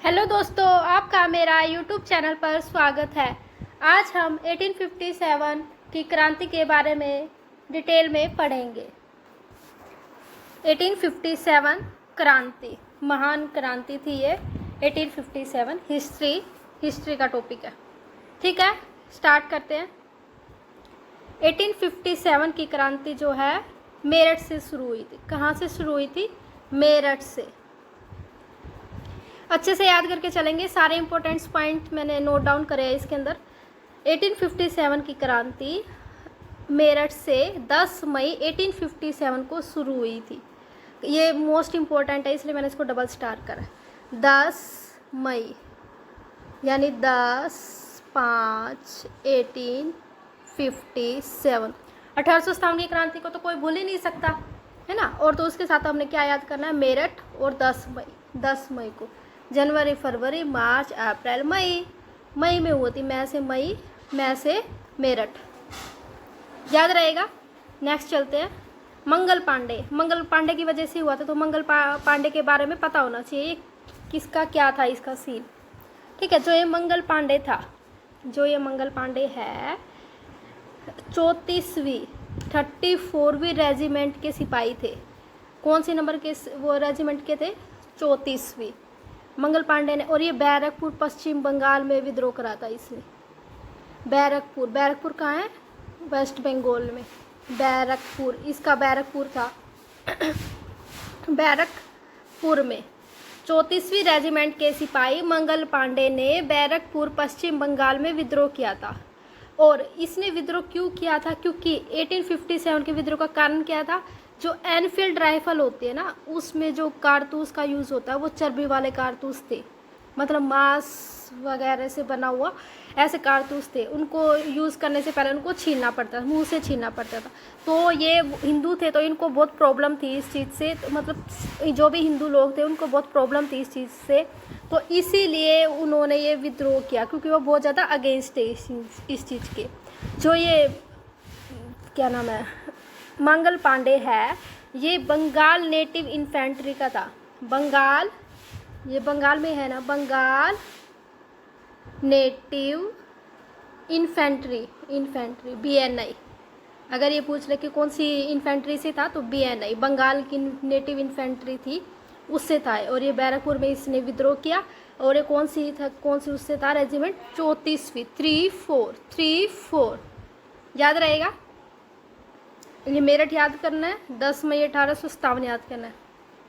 Hello दोस्तों, आपका मेरा यूट्यूब चैनल पर स्वागत है। आज हम 1857 की क्रांति के बारे में डिटेल में पढ़ेंगे। 1857 क्रांति, महान क्रांति थी ये। 1857 हिस्ट्री का टॉपिक है। ठीक है, स्टार्ट करते हैं। 1857 की क्रांति जो है मेरठ से शुरू हुई थी। कहाँ से शुरू हुई थी? मेरठ से। अच्छे से याद करके चलेंगे, सारे इंपॉर्टेंट्स पॉइंट मैंने नोट डाउन करे हैं इसके अंदर। 1857 की क्रांति मेरठ से 10 मई 1857 को शुरू हुई थी। ये मोस्ट इम्पोर्टेंट है, इसलिए मैंने इसको डबल स्टार करा। 10 मई यानी 10/5/1857। 1857 की क्रांति को तो कोई भूल ही नहीं सकता, है ना। और तो उसके साथ हमने क्या याद करना है? मेरठ और 10 मई को। जनवरी, फरवरी, मार्च, अप्रैल, मई में हुई थी। मैं से मेरठ, याद रहेगा। नेक्स्ट चलते हैं। मंगल पांडे की वजह से हुआ था, तो मंगल पांडे के बारे में पता होना चाहिए किसका क्या था इसका सीन। ठीक है, जो ये मंगल पांडे है 34वीं रेजिमेंट के सिपाही थे। कौन से नंबर के वो रेजिमेंट के थे? 34वीं। मंगल पांडे ने, और ये बैरकपुर पश्चिम बंगाल में विद्रोह करा था इसने। बैरकपुर कहाँ है? वेस्ट बंगाल में बैरकपुर, इसका बैरकपुर था। बैरकपुर में 34वीं रेजिमेंट के सिपाही मंगल पांडे ने बैरकपुर पश्चिम बंगाल में विद्रोह किया था। और इसने विद्रोह क्यों किया था? क्योंकि 1857 के विद्रोह का कारण क्या था? जो एनफील्ड राइफल होती है ना, उसमें जो कारतूस का यूज़ होता है वो चर्बी वाले कारतूस थे। मतलब मांस वगैरह से बना हुआ ऐसे कारतूस थे। उनको यूज़ करने से पहले उनको छीलना पड़ता था, मुंह से छीलना पड़ता था। तो ये हिंदू थे तो इनको बहुत प्रॉब्लम थी इस चीज़ से। तो मतलब जो भी हिंदू लोग थे उनको बहुत प्रॉब्लम थी इस चीज़ से। तो इसीलिए उन्होंने ये विद्रोह किया, क्योंकि वो बहुत ज़्यादा अगेंस्ट थे इस चीज़ के। जो ये क्या नाम है, मंगल पांडे है, ये बंगाल नेटिव इन्फेंट्री का था। बंगाल, ये बंगाल में है ना, बंगाल नेटिव इन्फेंट्री BNI। अगर ये पूछ ले कि कौन सी इन्फेंट्री से था, तो BNI बंगाल की नेटिव इन्फेंट्री थी, उससे था। और ये बैरकपुर में इसने विद्रोह किया। और ये कौन सी उससे था रेजिमेंट? 34वीं। 34 याद रहेगा। ये मेरठ याद करना है। 10 मई 1857 याद करना है,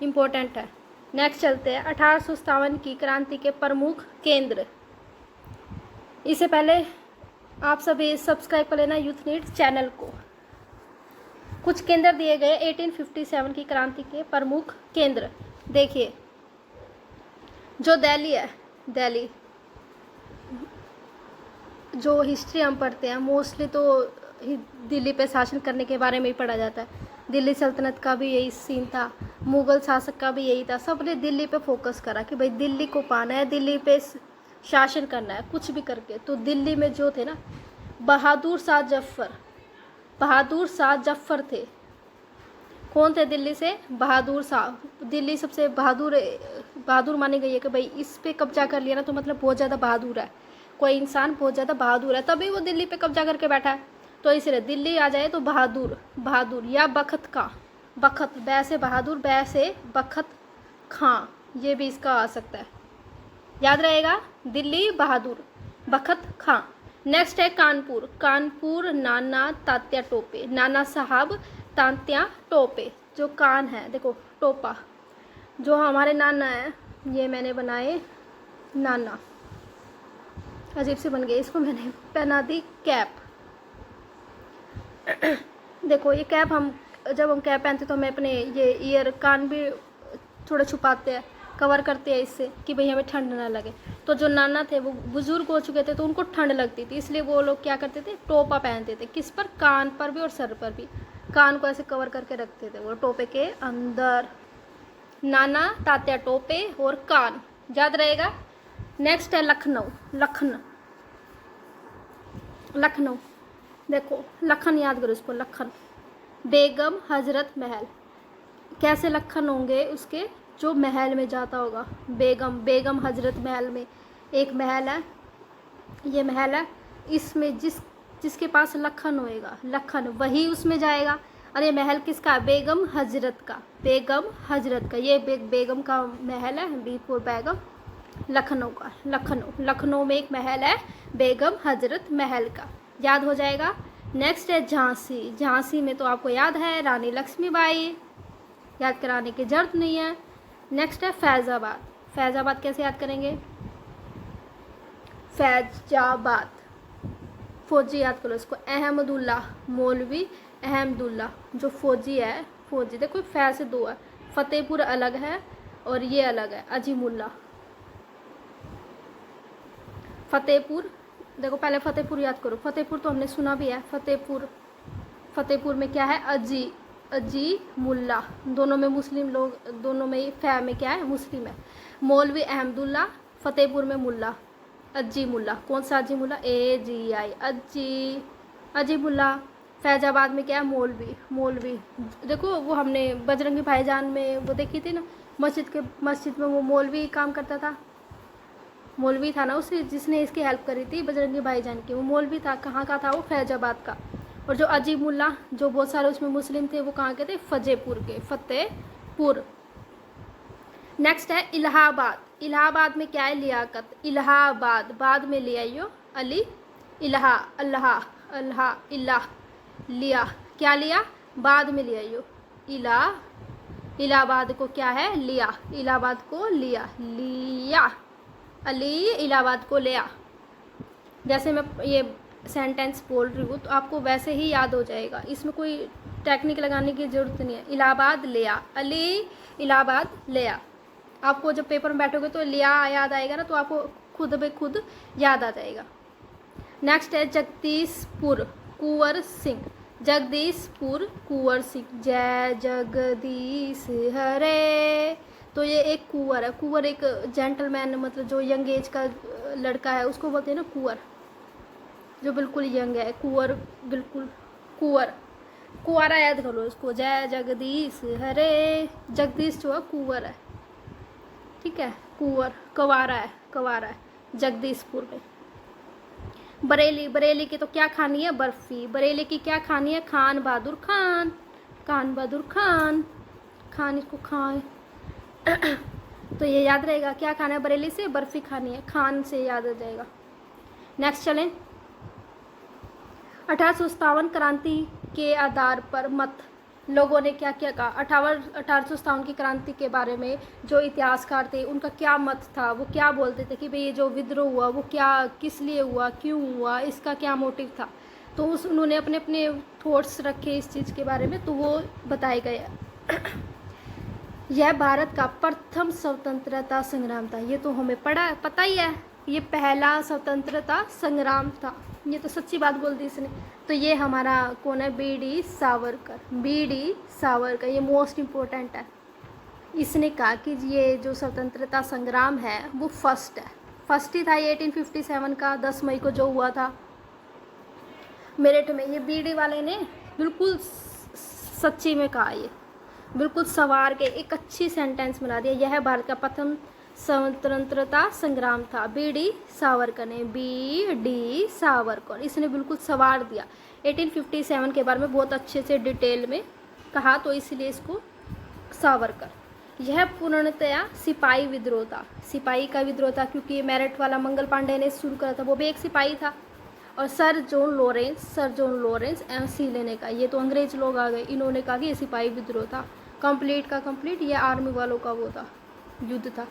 इम्पोर्टेंट है। नेक्स्ट चलते हैं। 1857 की क्रांति के प्रमुख केंद्र। इससे पहले आप सभी सब्सक्राइब कर लेना यूथ नीड चैनल को। कुछ केंद्र दिए गए 1857 की क्रांति के प्रमुख केंद्र। देखिए, जो दिल्ली है, दिल्ली जो हिस्ट्री हम पढ़ते हैं मोस्टली तो दिल्ली पे शासन करने के बारे में ही पढ़ा जाता है। दिल्ली सल्तनत का भी यही सीन था, मुग़ल शासक का भी यही था। सबने दिल्ली पे फोकस करा कि भाई दिल्ली को पाना है, दिल्ली पे शासन करना है कुछ भी करके। तो दिल्ली में जो थे ना, बहादुर शाह जफर थे। कौन थे दिल्ली से? बहादुर शाह। दिल्ली सबसे बहादुर मानी गई है कि भाई इस पे कब्जा कर लिया ना तो मतलब बहुत ज़्यादा बहादुर है, कोई इंसान बहुत ज़्यादा बहादुर है, तभी वो दिल्ली पे कब्जा करके बैठा है। तो इसलिए दिल्ली आ जाए तो बहादुर या बखत बै से बहादुर, बै से बखत खां, ये भी इसका आ सकता है, याद रहेगा। दिल्ली बहादुर, बखत खां। नेक्स्ट है कानपुर नाना तात्या टोपे, नाना साहब तात्या टोपे। जो कान है, देखो टोपा, जो हमारे नाना है, ये मैंने बनाए नाना, अजीब से बन गए, इसको मैंने पहना दी कैप। देखो ये कैप, जब हम कैप पहनते तो हमें अपने ये ईयर कान भी थोड़ा छुपाते हैं, कवर करते हैं इससे कि भाई हमें ठंड ना लगे। तो जो नाना थे वो बुजुर्ग हो चुके थे तो उनको ठंड लगती थी, इसलिए वो लोग क्या करते थे? टोपा पहनते थे। किस पर? कान पर भी और सर पर भी। कान को ऐसे कवर करके रखते थे वो टोपे के अंदर। नाना तात्या टोपे और कान, याद रहेगा। नेक्स्ट है लखनऊ। देखो लखन याद करो इसको। बेगम हजरत महल। कैसे लखन होंगे उसके? जो महल में जाता होगा, बेगम, बेगम हजरत महल में एक महल है, ये महल है, इसमें जिसके पास लखन होएगा, लखन वही उसमें जाएगा। और ये महल किसका? बेगम हजरत का, बेगम हजरत का। ये बेगम का महल है, बी फॉर बेगम, लखनऊ का। लखनऊ में एक महल है बेगम हजरत महल का, याद हो जाएगा। नेक्स्ट है झांसी। झांसी में तो आपको याद है रानी लक्ष्मीबाई, याद कराने की जरूरत नहीं है। नेक्स्ट है फैज़ाबाद। फैज़ाबाद कैसे याद करेंगे? फैजाबाद, फौजी याद करो इसको। अहमदुल्ला, मौलवी अहमदुल्ला जो फौजी है, फौजी देखो फै से दो है। फतेहपुर अलग है और ये अलग है, अजीमुल्ला। फतेहपुर देखो, पहले फतेहपुर याद करो। फतेहपुर तो हमने सुना भी है, फतेहपुर। फतेहपुर में क्या है? अजी मुल्ला। दोनों में मुस्लिम लोग, दोनों में फै में क्या है? मुस्लिम है। मौलवी अहमदुल्ला, फतेहपुर में मुल्ला, अजी मुल्ला। कौन सा अजी मुल्ला? AGI, अजी मुल्ला। फैजाबाद में क्या है? मौलवी। देखो वो हमने बजरंगी भाईजान में वो देखी थी ना, मस्जिद में वो मौलवी काम करता था, मौलवी था ना उसे, जिसने इसकी हेल्प करी थी बजरंगी भाईजान की, वो मौलवी था। कहाँ का था वो? फैजाबाद का। और जो अजीब मुल्ला, जो बहुत सारे उसमें मुस्लिम थे, वो कहाँ के थे? फतेहपुर के, फतेहपुर। नेक्स्ट है इलाहाबाद। इलाहाबाद में क्या है? लियाकत। इलाहाबाद, बाद में ले आइयो, अली, इलाहा, अल्लाह, इलाह, लिया, क्या लिया? बाद में ले आइयो, इलाहाबाद को क्या है? लिया, इलाहाबाद को लिया, अली इलाहाबाद को लिया। जैसे मैं ये सेंटेंस बोल रही हूँ तो आपको वैसे ही याद हो जाएगा, इसमें कोई टेक्निक लगाने की ज़रूरत नहीं है। इलाहाबाद लिया, अली इलाहाबाद लिया। आपको जब पेपर में बैठोगे तो लिया याद आएगा ना, तो आपको खुद ब खुद याद आ जाएगा। नेक्स्ट है जगदीशपुर कुंवर सिंह। जगदीशपुर कुंवर सिंह, जय जगदीश हरे। तो ये एक कुंवर है। कुंवर एक जेंटलमैन, मतलब जो यंग एज का लड़का है उसको बोलते हैं ना कुंवर, जो बिल्कुल यंग है। कुंवर, बिल्कुल कुंवर, कुंवारा याद करो इसको। जय जगदीश हरे। जगदीश जो है कुंवर है, ठीक है, कुंवर, कवारा है जगदीशपुर में। बरेली की तो क्या खानी है? बर्फी। बरेली की क्या खानी है? खान बहादुर खान, खान इसको खाएं। तो ये याद रहेगा, क्या खाना है बरेली से? बर्फी खानी है, खान से याद आ जाएगा। नेक्स्ट चलें। 1857 क्रांति के आधार पर मत लोगों ने क्या क्या कहा? 1857 की क्रांति के बारे में जो इतिहासकार थे उनका क्या मत था? वो क्या बोलते थे कि भाई ये जो विद्रोह हुआ वो क्या, किस लिए हुआ, क्यों हुआ, इसका क्या मोटिव था? तो उन्होंने अपने अपने थॉट्स रखे इस चीज़ के बारे में, तो वो बताए गए। यह भारत का प्रथम स्वतंत्रता संग्राम था। ये तो हमें पता ही है, ये पहला स्वतंत्रता संग्राम था। ये तो सच्ची बात बोल दी इसने। तो ये हमारा कौन है? BD सावरकर। ये मोस्ट इम्पोर्टेंट है। इसने कहा कि ये जो स्वतंत्रता संग्राम है वो फर्स्ट ही था। ये 1857 का 10 मई को जो हुआ था मेरठ में। ये BD वाले ने बिल्कुल सच्ची में कहा, ये बिल्कुल सवार के एक अच्छी सेंटेंस बना दिया। यह भारत का प्रथम स्वतंत्रता संग्राम था। BD सावरकर, इसने बिल्कुल सवार दिया। 1857 के बारे में बहुत अच्छे से डिटेल में कहा, तो इसलिए इसको सावरकर। यह पूर्णतया सिपाही विद्रोह था। सिपाही का विद्रोह था क्योंकि मेरठ वाला मंगल पांडे ने शुरू करा था, वो भी एक सिपाही था। और सर जॉन लॉरेंस MC लेने का, ये तो अंग्रेज लोग आ गए, इन्होंने कहा कि ये सिपाही विद्रोह था। कंप्लीट ये आर्मी वालों का वो था, युद्ध था।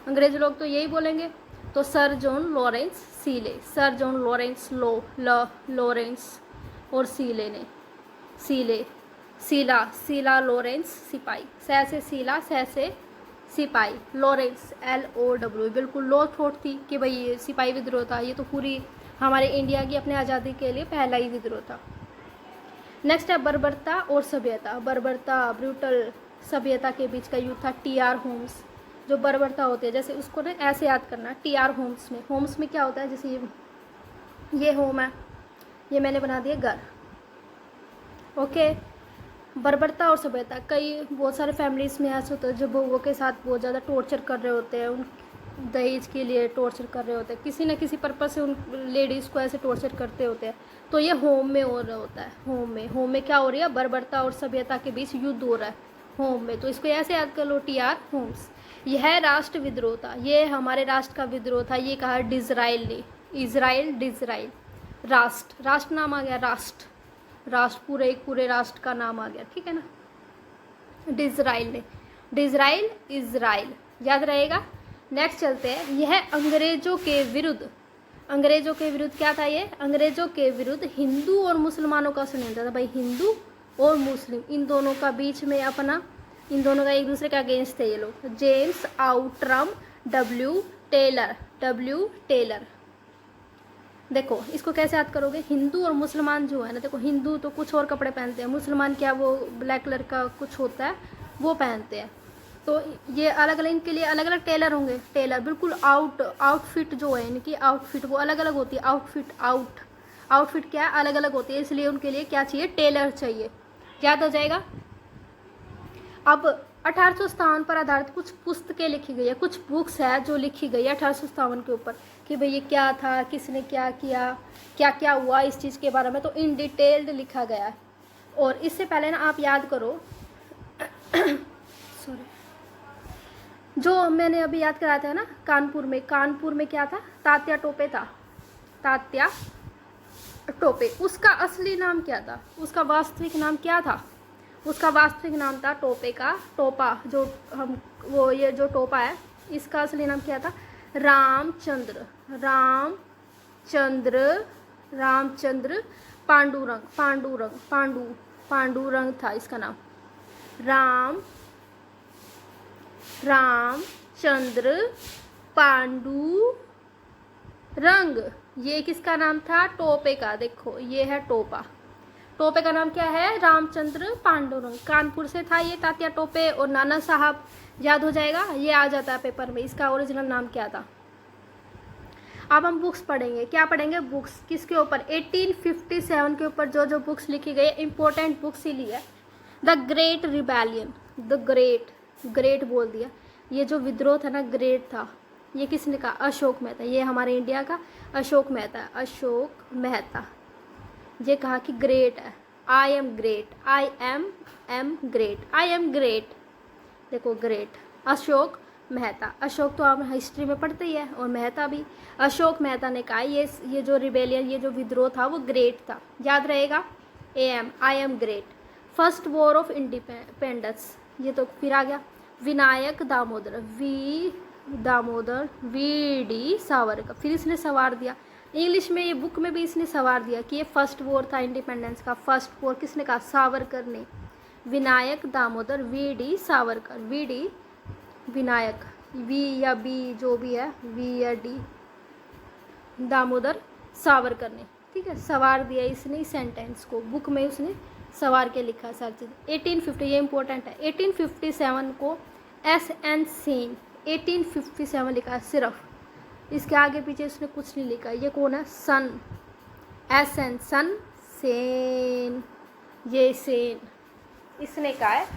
अंग्रेज लोग तो यही बोलेंगे। तो सर जॉन लॉरेंस लॉरेंस और सीला लॉरेंस सिपाही, से सिपाही, लॉरेंस LOW, बिल्कुल लो थॉट थी कि भाई ये सिपाही विद्रोह था। ये तो पूरी हमारे इंडिया की अपने आज़ादी के लिए पहला ही विद्रोह था। नेक्स्ट है बर्बरता और सभ्यता। ब्रूटल सभ्यता के बीच का युद्ध था। TR होम्स, जो बर्बरता होती है, जैसे उसको ना ऐसे याद करना। TR होम्स में क्या होता है? जैसे ये होम है, ये मैंने बना दिया घर, ओके। बर्बरता और सभ्यता, कई बहुत सारे फैमिलीज़ में ऐसे होते हैं जो बहुओं के साथ बहुत ज़्यादा टॉर्चर कर रहे होते हैं, उन दहेज के लिए टॉर्चर कर रहे होते हैं, किसी न किसी पर्पज़ से उन लेडीज़ को ऐसे टॉर्चर करते होते हैं। तो ये होम में हो रहा होता है, होम में क्या हो रही है, बर्बरता और सभ्यता के बीच युद्ध हो रहा है होम में। तो इसको ऐसे याद कर लो, TR होम्स। यह राष्ट्र विद्रोह था, ये हमारे राष्ट्र का विद्रोह था, ये कहा डिज़राइल ने, इज़राइल डिज़राइल। राष्ट्र नाम आ गया, राष्ट्र पूरे राष्ट्र का नाम आ गया, ठीक है ना। डिज़राइल ने, डिज़राइल इज़राइल, याद रहेगा। नेक्स्ट चलते हैं, यह अंग्रेज़ों के विरुद्ध क्या था, ये अंग्रेज़ों के विरुद्ध हिंदू और मुसलमानों का षड्यंत्र था। भाई हिंदू और मुस्लिम, इन दोनों का बीच में अपना, इन दोनों का एक दूसरे का अगेंस्ट थे ये लोग। James Outram, W Taylor. देखो इसको कैसे याद करोगे, हिंदू और मुसलमान जो है ना, देखो हिंदू तो कुछ और कपड़े पहनते हैं, मुसलमान क्या वो ब्लैक कलर का कुछ होता है वो पहनते हैं। तो ये अलग अलग, इनके लिए अलग अलग टेलर होंगे। टेलर बिल्कुल आउटफिट जो है इनकी, आउटफिट वो अलग अलग होती है। आउटफिट क्या है, अलग अलग होती है, इसलिए उनके लिए क्या चाहिए, टेलर चाहिए। याद हो जाएगा। अब 1857 पर आधारित कुछ पुस्तकें लिखी गई है, कुछ बुक्स है जो लिखी गई है 1857 के ऊपर, कि भाई ये क्या था, किसने क्या किया, क्या क्या हुआ इस चीज़ के बारे में, तो इन डिटेल्ड लिखा गया है। और इससे पहले ना आप याद करो सॉरी, जो मैंने अभी याद कराया था ना, कानपुर में क्या था, तात्या टोपे था, तात्या टोपे। उसका असली नाम क्या था, उसका वास्तविक नाम क्या था, उसका वास्तविक नाम था टोपे का, टोपा जो हम वो ये जो टोपा है इसका असली नाम क्या था, रामचंद्र पांडुरंग था इसका नाम, रामचंद्र पांडुरंग। ये किसका नाम था, टोपे का। देखो ये है टोपे का नाम क्या है, रामचंद्र पांडुरंग। कानपुर से था ये तात्या टोपे। और नाना साहब याद हो जाएगा, ये आ जाता है पेपर में, इसका ओरिजिनल नाम क्या था। अब हम बुक्स पढ़ेंगे, क्या पढ़ेंगे, बुक्स किसके ऊपर, 1857 के ऊपर जो बुक्स लिखी गई, इंपॉर्टेंट बुक्स ही ली है। द ग्रेट रिबेलियन, ग्रेट बोल दिया, ये जो विद्रोह था ना ग्रेट था, ये किसने कहा, अशोक मेहता। ये हमारे इंडिया का अशोक मेहता, ये कहा कि ग्रेट है, आई एम ग्रेट। देखो ग्रेट, अशोक मेहता, अशोक तो आप हिस्ट्री में पढ़ते ही है, और मेहता भी। अशोक मेहता ने कहा ये जो रिबेलियन, ये जो विद्रोह था वो ग्रेट था, याद रहेगा। I am great. First war of independence, ये तो फिर आ गया। विनायक दामोदर, VD सावरकर, फिर इसने सवार दिया। इंग्लिश में ये बुक में भी इसने सवार दिया कि ये फर्स्ट वॉर था इंडिपेंडेंस का। फर्स्ट वॉर किसने कहा, सावरकर ने। विनायक दामोदर, VD सावरकर, विनायक, V या B जो भी है, V या D, दामोदर सावरकर ने, ठीक है, सवार दिया इसने इस सेंटेंस को, बुक में उसने सवार के लिखा सारी चीज़। 1850, ये इंपॉर्टेंट है, 1857 को SN सेन, 1857 लिखा है सिर्फ, इसके आगे पीछे उसने कुछ नहीं लिखा। ये कौन है, सन, SN सन सेन, ये सेन इसने कहा है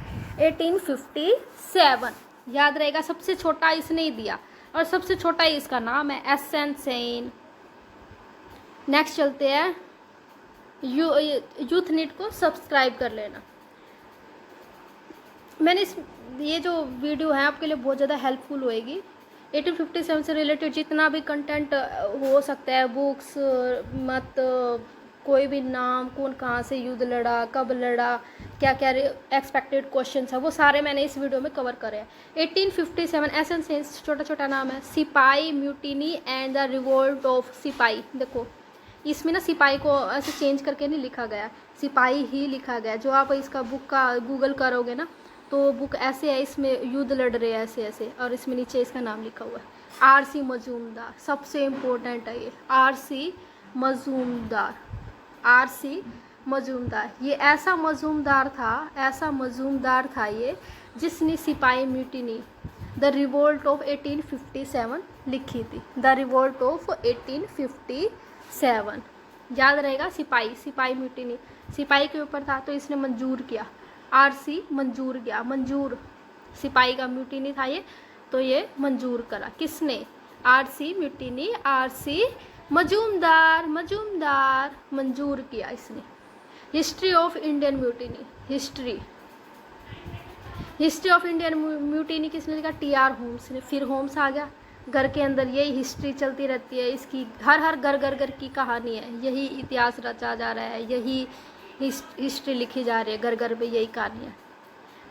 1857, याद रहेगा। सबसे छोटा इसने ही दिया और सबसे छोटा ही इसका नाम है, SN सेन। नेक्स्ट चलते हैं, यूथ नीट को सब्सक्राइब कर लेना। मैंने ये जो वीडियो है आपके लिए बहुत ज़्यादा हेल्पफुल होएगी। 1857 से रिलेटेड जितना भी कंटेंट हो सकता है, बुक्स मत, कोई भी नाम, कौन कहाँ से युद्ध लड़ा, कब लड़ा, क्या क्या एक्सपेक्टेड क्वेश्चंस है, वो सारे मैंने इस वीडियो में कवर करे हैं। 1857 एसन सेंस, छोटा छोटा नाम है, सिपाही mutiny and the revolt of सिपाही। देखो इसमें ना सिपाही को ऐसे चेंज करके नहीं लिखा गया, सिपाही ही लिखा गया। जो आप इसका बुक का गूगल करोगे ना तो बुक ऐसे है, इसमें युद्ध लड़ रहे हैं ऐसे ऐसे, और इसमें नीचे इसका नाम लिखा हुआ है, RC मजूमदार। सबसे इम्पोर्टेंट है ये, RC मजूमदार। ये ऐसा मजूमदार था ये, जिसने सिपाही म्यूटिनी द रिवोल्ट ऑफ 1857 लिखी थी, द रिवोल्ट ऑफ 1857, याद रहेगा। सिपाही म्यूटिनी सिपाही के ऊपर था, तो इसने मंजूर किया आरसी मंजूर किया, मंजूर, सिपाही का म्यूटिनी था ये, तो ये मंजूर करा किसने, RC mutiny, RC Majumdar, Majumdar मंजूर किया इसने। History of Indian mutiny, history of Indian mutiny किसने लिखा, टी.आर. होम्स ने। फिर होम्स आ गया, घर के अंदर यही हिस्ट्री चलती रहती है, इसकी हर घर की कहानी है, यही इतिहास रचा जा रहा है, यही हिस्ट्री लिखी जा रही है, घर पे यही कहानी है।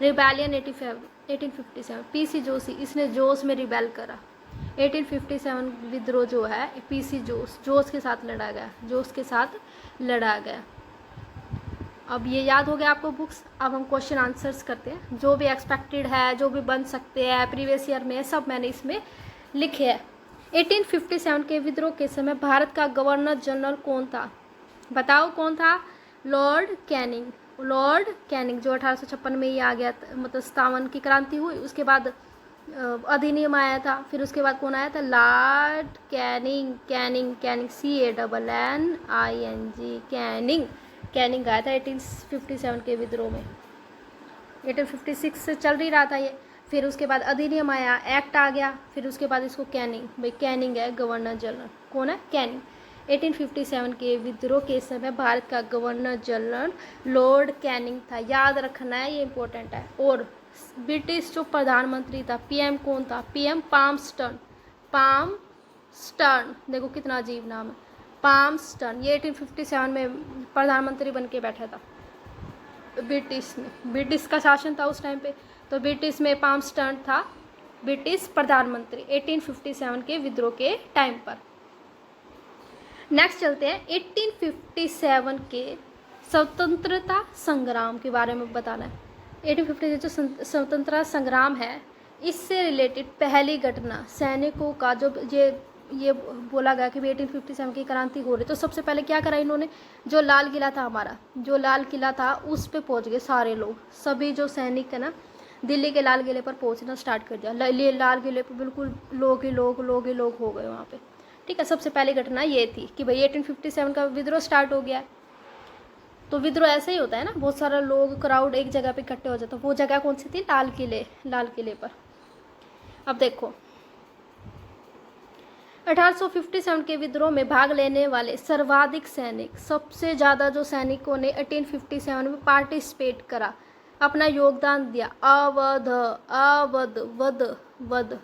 रिबेलियन 1857, पीसी जोशी, इसने जोश में रिबेल करा। 1857 विद्रोह जो है पीसी जोश के साथ लड़ा गया, जोश के साथ लड़ा गया। अब ये याद हो गया आपको बुक्स। अब हम क्वेश्चन आंसर्स करते हैं, जो भी एक्सपेक्टेड है, जो भी बन सकते हैं प्रीवियस ईयर में, सब मैंने इसमें लिखे हैं। 1857 के विद्रोह के समय भारत का गवर्नर जनरल कौन था, बताओ कौन था, लॉर्ड कैनिंग। लॉर्ड कैनिंग जो 1856 में ही आ गया, मतलब 57 की क्रांति हुई, उसके बाद अधिनियम आया था, फिर उसके बाद कौन आया था, Lord Canning, Canning Canning, Canning आया था 1857 के विद्रोह में। 1856 से चल ही रहा था ये, फिर उसके बाद अधिनियम आया, एक्ट आ गया, फिर उसके बाद इसको कैनिंग, भाई कैनिंग है गवर्नर जनरल, कौन है, कैनिंग। 1857 के विद्रोह के समय भारत का गवर्नर जनरल लॉर्ड कैनिंग था, याद रखना है, ये इंपॉर्टेंट है। और ब्रिटिश जो प्रधानमंत्री था, पीएम कौन था, पीएम पामस्टर्न, पामस्टर्न, देखो कितना अजीब नाम है, पामस्टर्न। ये 1857 में प्रधानमंत्री बन के बैठा था ब्रिटिश में, ब्रिटिश का शासन था उस टाइम पे, तो ब्रिटिश में पामस्टर्न था ब्रिटिश प्रधानमंत्री 1857 के विद्रोह के टाइम पर। नेक्स्ट चलते हैं, 1857 के स्वतंत्रता संग्राम के बारे में बताना है। 1857 जो स्वतंत्रता संग्राम है, इससे रिलेटेड पहली घटना, सैनिकों का जो ये बोला गया कि 1857 की क्रांति हो रही, तो सबसे पहले क्या करा इन्होंने, जो लाल किला था हमारा, जो लाल किला था उस पे पहुंच गए सारे लोग, सभी जो सैनिक है ना, दिल्ली के लाल किले पर पहुंचना स्टार्ट कर दिया। लाल किले पर बिल्कुल लोग ही लोग हो गए वहाँ पे, ठीक है। सबसे पहली घटना ये थी कि भाई 1857 का विद्रोह स्टार्ट हो गया। तो विद्रोह ऐसे ही होता है ना, बहुत सारा लोग, क्राउड एक जगह पे इकट्ठे हो जाता है। वो जगह कौन सी थी, लाल किले पर। अब देखो 1857 के विद्रोह में भाग लेने वाले सर्वाधिक सैनिक, सबसे ज़्यादा जो सैनिकों ने 1857 में पार्टिसिपेट करा, अपना योगदान दिया, वध,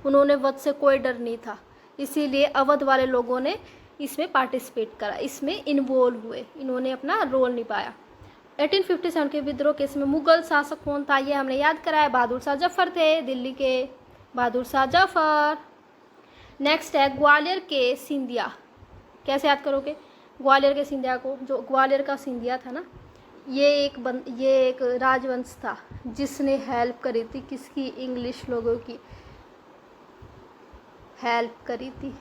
उन्होंने वध से कोई डर नहीं था, इसीलिए अवध वाले लोगों ने इसमें पार्टिसिपेट करा, इसमें इन्वॉल्व हुए, इन्होंने अपना रोल निभाया। 1857 के विद्रोह के समय मुगल शासक कौन था, ये हमने याद कराया, बहादुर शाह जफर थे, दिल्ली के बहादुर शाह जफर। नेक्स्ट है ग्वालियर के सिंधिया, कैसे याद करोगे ग्वालियर के सिंधिया को, जो ग्वालियर का सिंधिया था ना, ये एक राजवंश था जिसने हेल्प करी थी, किसकी, इंग्लिश लोगों की हेल्प करी थी,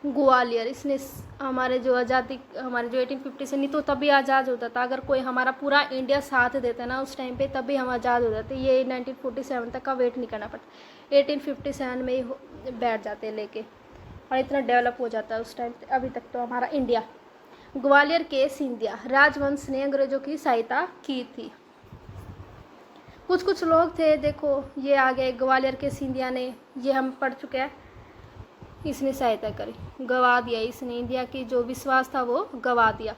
ग्वालियर। इसने हमारे जो 1850 से, नहीं तो तभी आज़ाद होता था, अगर कोई हमारा पूरा इंडिया साथ देता ना उस टाइम पे, तभी हम आज़ाद हो जाते, ये 1947 तक का वेट नहीं करना पड़ता, 1857 में ही बैठ जाते लेके, और इतना डेवलप हो जाता है उस टाइम अभी तक तो हमारा इंडिया। ग्वालियर के सिंधिया राजवंश ने अंग्रेजों की सहायता की थी। कुछ लोग थे, देखो ये आ गए ग्वालियर के सिंधिया ने, ये हम पढ़ चुके हैं, इसने सहायता करी, गवा दिया इसने, इंडिया की जो विश्वास था वो गवा दिया।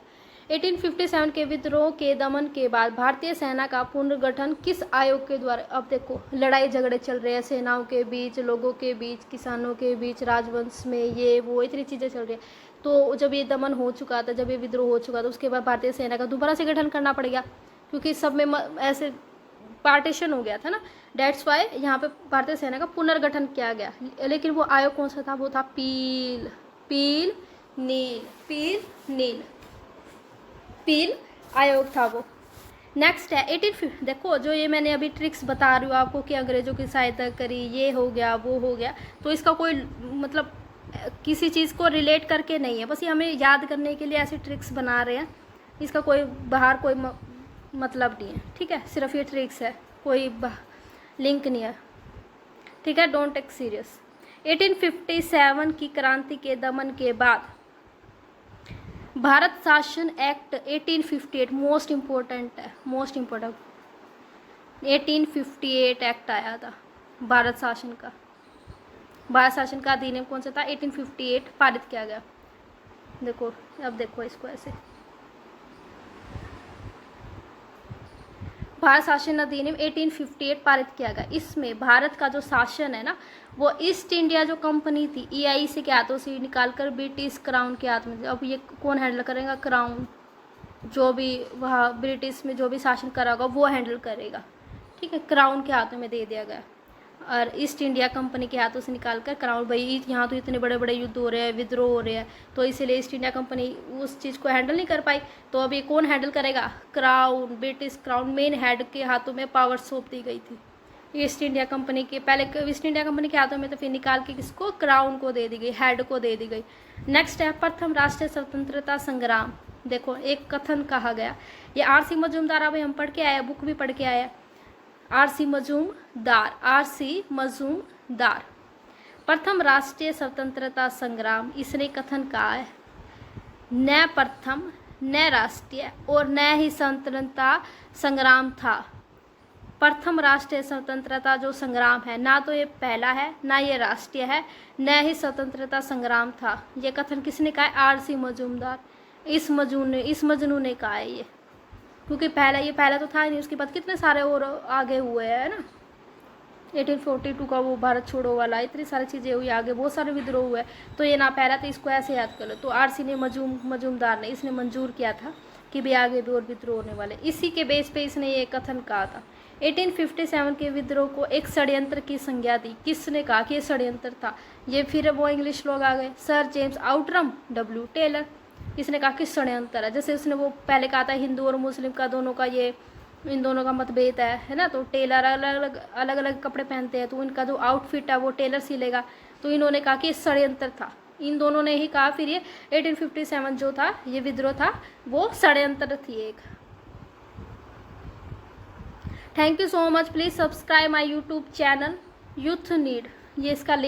1857 के विद्रोह के दमन के बाद भारतीय सेना का पुनर्गठन किस आयोग के द्वारा, अब देखो लड़ाई झगड़े चल रहे हैं सेनाओं के बीच, लोगों के बीच, किसानों के बीच, राजवंश में, ये वो इतनी चीज़ें चल रही है। तो जब ये दमन हो चुका था, जब ये विद्रोह हो चुका था, उसके बाद भारतीय सेना का दोबारा से गठन करना पड़ेगा, क्योंकि सब में ऐसे पार्टीशन हो गया था ना, डेट्स वाई यहाँ पे भारतीय सेना का पुनर्गठन किया गया। लेकिन वो आयोग कौन सा था, वो था पील नील आयोग था वो। नेक्स्ट है 1850, देखो जो ये मैंने अभी ट्रिक्स बता रही हूँ आपको कि अंग्रेजों की सहायता करी, ये हो गया वो हो गया, तो इसका कोई मतलब किसी चीज़ को रिलेट करके नहीं है, बस ये हमें याद करने के लिए ऐसे ट्रिक्स बना रहे हैं, इसका कोई बाहर कोई मतलब नहीं है, ठीक है, सिर्फ ये ट्रिक्स है, कोई लिंक नहीं है, ठीक है, डोंट टेक सीरियस। 1857 की क्रांति के दमन के बाद भारत शासन एक्ट 1858 मोस्ट इम्पोर्टेंट है, मोस्ट इम्पोर्टेंट 1858 एक्ट आया था भारत शासन का। भारत शासन का अधिनियम कौन सा था? 1858 पारित किया गया। देखो अब देखो इसको ऐसे, भारत शासन अधिनियम 1858 पारित किया गया। इसमें भारत का जो शासन है ना, वो ईस्ट इंडिया जो कंपनी थी EIC के हाथों से निकालकर ब्रिटिश क्राउन के हाथ में। अब ये कौन हैंडल करेगा? क्राउन, जो भी वहाँ ब्रिटिश में जो भी शासन करा होगा वो हैंडल करेगा, ठीक है। क्राउन के हाथों में दे दिया गया और ईस्ट इंडिया कंपनी के हाथों से निकालकर क्राउन, भाई यहाँ तो इतने बड़े बड़े युद्ध हो रहे हैं, विद्रोह हो रहे हैं, तो इसीलिए ईस्ट इंडिया कंपनी उस चीज़ को हैंडल नहीं कर पाई। तो अब ये कौन हैंडल करेगा? Crown, British crown main head के हाथों में पावर सौंप दी गई थी ईस्ट इंडिया कंपनी के। पहले ईस्ट इंडिया कंपनी के हाथों में, तो फिर निकाल के किसको? क्राउन को दे दी गई, हेड को दे दी गई। नेक्स्ट है प्रथम राष्ट्रीय स्वतंत्रता संग्राम। देखो एक कथन कहा गया, ये RC मजूमदार, अभी हम पढ़ के आए, बुक भी पढ़ के आए, RC मजूमदार। प्रथम राष्ट्रीय स्वतंत्रता संग्राम, इसने कथन कहा है न प्रथम, न राष्ट्रीय और न ही स्वतंत्रता संग्राम था। प्रथम राष्ट्रीय स्वतंत्रता जो संग्राम है, ना तो ये पहला है, ना ये राष्ट्रीय है, न ही स्वतंत्रता संग्राम था। ये कथन किसने कहा है? RC मजूमदार। इस मजनू ने कहा है ये, क्योंकि ये पहला तो था ही नहीं, उसके बाद कितने सारे और आगे हुए हैं ना। 1842 का वो भारत छोड़ो वाला, इतनी सारी चीज़ें हुई आगे, बहुत सारे विद्रोह हुए, तो ये ना पहला, तो इसको ऐसे याद कर लो। तो RC ने मजूमदार ने इसने मंजूर किया था कि भी आगे भी और विद्रोह होने वाले, इसी के बेस पे इसने ये कथन कहा था। 1857 के विद्रोह को एक षड्यंत्र की संज्ञा दी। किसने कहा कि ये षड्यंत्र था? ये फिर वो इंग्लिश लोग आ गए, sir James Outram, W Taylor. इसने कहा कि षड्यंत्र है। जैसे उसने वो पहले कहा था हिंदू और मुस्लिम का दोनों का ये, इन दोनों का मतभेद है ना, तो टेलर अलग अलग कपड़े पहनते हैं, तो इनका जो आउटफिट है वो टेलर सिलेगा। तो इन्होंने कहा कि षड्यंत्र था, इन दोनों ने ही कहा। फिर ये 1857 जो था ये विद्रोह था, वो षड्यंत्र थी एक। Thank you so much. Please subscribe my YouTube channel youth need, ये इसका